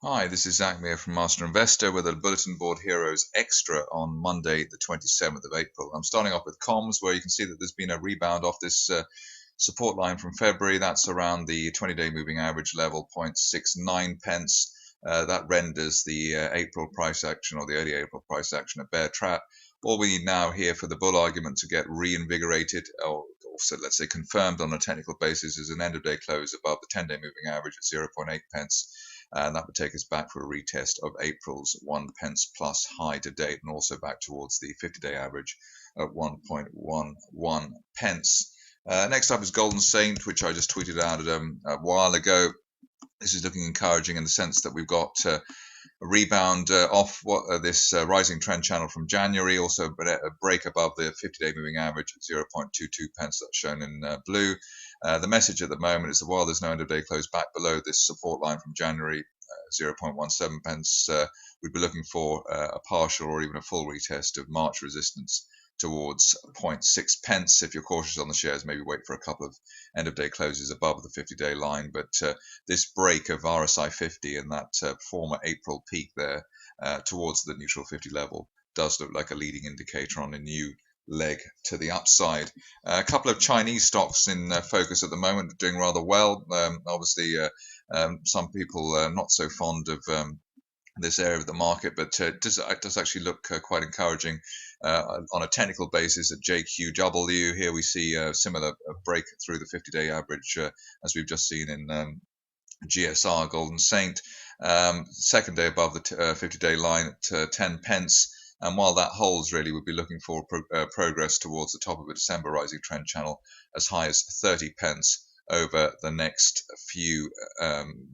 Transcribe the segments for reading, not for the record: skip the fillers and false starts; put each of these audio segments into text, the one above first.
Hi, this is Zak Mir from Master Investor with a Bulletin Board Heroes Extra on Monday, the 27th of April. I'm starting off with comms, where you can see that there's been a rebound off this support line from February. That's around the 20-day moving average level, 0.69 pence. That renders the April price action or the early April price action a bear trap. All we need now here for the bull argument to get reinvigorated, or also let's say confirmed on a technical basis, is an end of day close above the 10-day moving average at 0.8 pence. And that would take us back for a retest of April's 1 pence plus high to date, and also back towards the 50-day average at 1.11 pence. Next up is Golden Saint, which I just tweeted out a while ago. This is looking encouraging in the sense that we've got a rebound off this rising trend channel from January, also a break above the 50-day moving average at 0.22 pence, that's shown in blue. The message at the moment is that while there's no end of day close back below this support line from January, 0.17 pence, we'd be looking for a partial or even a full retest of March resistance towards 0.6 pence. If you're cautious on the shares, maybe wait for a couple of end of day closes above the 50-day line. But this break of RSI 50 and that former April peak there towards the neutral 50 level does look like a leading indicator on a new leg to the upside. A couple of Chinese stocks in focus at the moment, doing rather well. Obviously, some people not so fond of this area of the market, but it does actually look quite encouraging on a technical basis at JQW. Here we see a similar break through the 50-day average as we've just seen in GSR, Golden Saint. Second day above the 50-day line at 10 pence. And while that holds, really, we'll be looking for progress towards the top of a December rising trend channel as high as 30 pence over the next few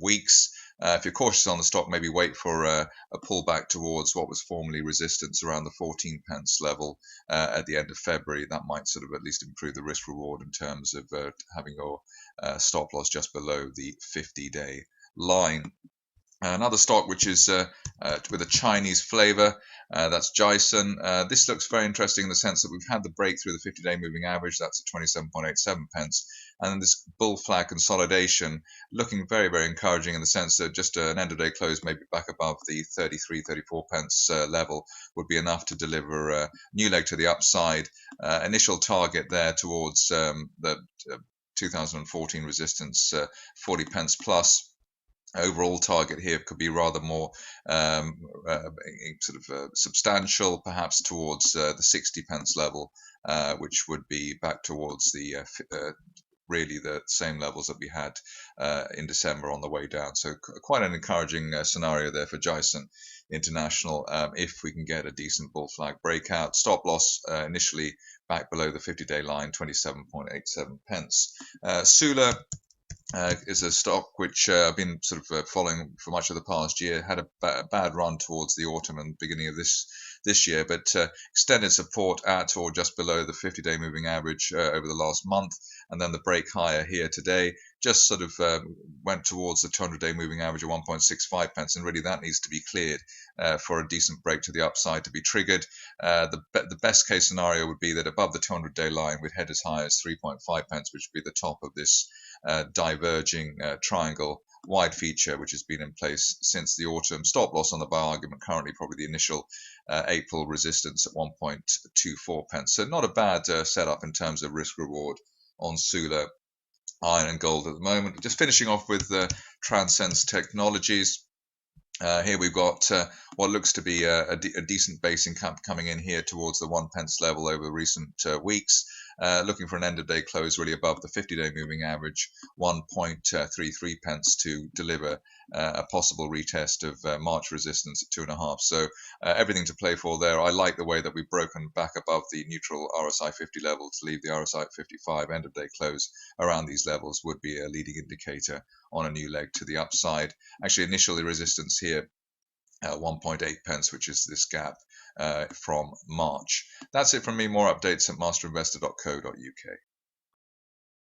weeks. If you're cautious on the stock, maybe wait for a pullback towards what was formerly resistance around the 14 pence level at the end of February. That might sort of at least improve the risk reward in terms of having your stop loss just below the 50-day line. Another stock which is with a Chinese flavor, that's Jiasen. This looks very interesting in the sense that we've had the break through the 50-day moving average, that's at 27.87 pence, and then this bull flag consolidation looking very, very encouraging in the sense that just an end of day close maybe back above the 33, 34 pence level would be enough to deliver a new leg to the upside. Initial target there towards the 2014 resistance, 40 pence plus. Overall target here could be rather more substantial, perhaps towards the 60 pence level, which would be back towards the really the same levels that we had in December on the way down. So quite an encouraging scenario there for Jiasen International if we can get a decent bull flag breakout. Stop loss initially back below the 50-day line, 27.87 pence. Sula is a stock which I've been sort of following for much of the past year. Had a bad run towards the autumn and beginning of this year, but extended support at or just below the 50-day moving average over the last month, and then the break higher here today just sort of went towards the 200-day moving average of 1.65 pence, and really that needs to be cleared for a decent break to the upside to be triggered. The best case scenario would be that above the 200-day line we'd head as high as 3.5 pence, which would be the top of this diverging triangle wide feature which has been in place since the autumn. Stop loss on the buy argument currently probably the initial April resistance at 1.24 pence. So not a bad setup in terms of risk reward on Sula, iron and gold at the moment. Just finishing off with Transense Technologies. Here we've got what looks to be a decent base income coming in here towards the 1 pence level over recent weeks. Looking for an end of day close really above the 50-day moving average, 1.33 pence to deliver a possible retest of March resistance at 2.5. So everything to play for there. I like the way that we've broken back above the neutral RSI 50 level to leave the RSI at 55. End of day close around these levels would be a leading indicator on a new leg to the upside. Actually, initially resistance here 1.8 pence, which is this gap from March. That's it from me. More updates at masterinvestor.co.uk.